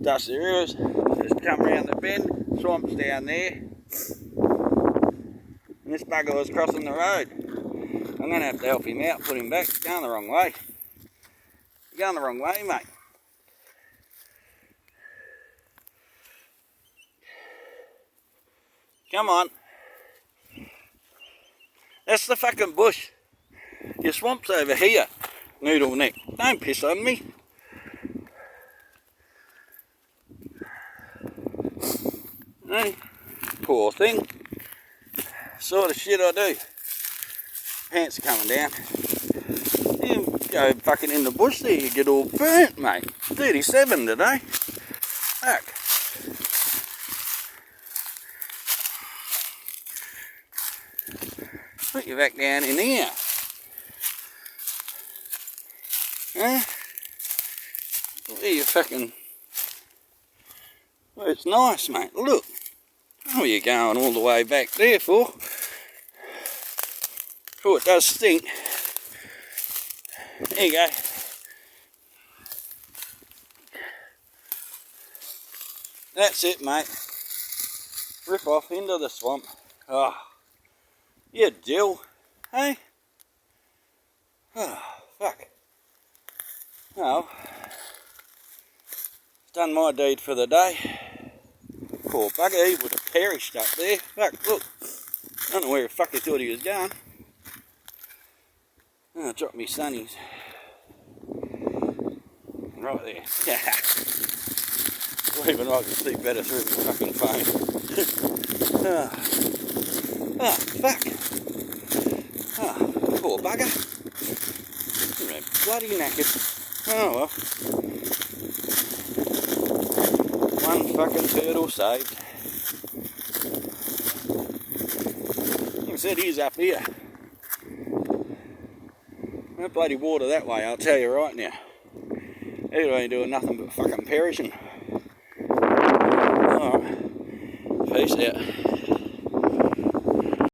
Dusty Rivers. Just come round the bend, swamp's down there. And this bugger was crossing the road. I'm going to have to help him out, put him back. He's going the wrong way. You're going the wrong way, mate. Come on. That's the fucking bush. Your swamp's over here, noodle neck. Don't piss on me. Hey, poor thing. Sort of shit I do. Pants are coming down. You go fucking in the bush there, you get all burnt, mate. 37 today. Fuck. Put you back down in here. Huh? Where you fucking... Well, it's nice, mate. Look. Oh, you're going all the way back there for. Oh, it does stink. There you go. That's it, mate. Rip off into the swamp. Oh, you dill, hey? Oh, fuck. Well, done my deed for the day. Poor bugger, he would have perished up there. Fuck, look. I don't know where the fuck he thought he was going. Oh, I dropped me sunnies. Right there. Yeah. Even I can see better through the fucking phone. Oh, fuck. Oh, poor bugger. You're bloody knackered. Oh well. One fucking turtle saved. He said he's up here. No bloody water that way, I'll tell you right now. He ain't doing nothing but fucking perishing. Alright. Peace out.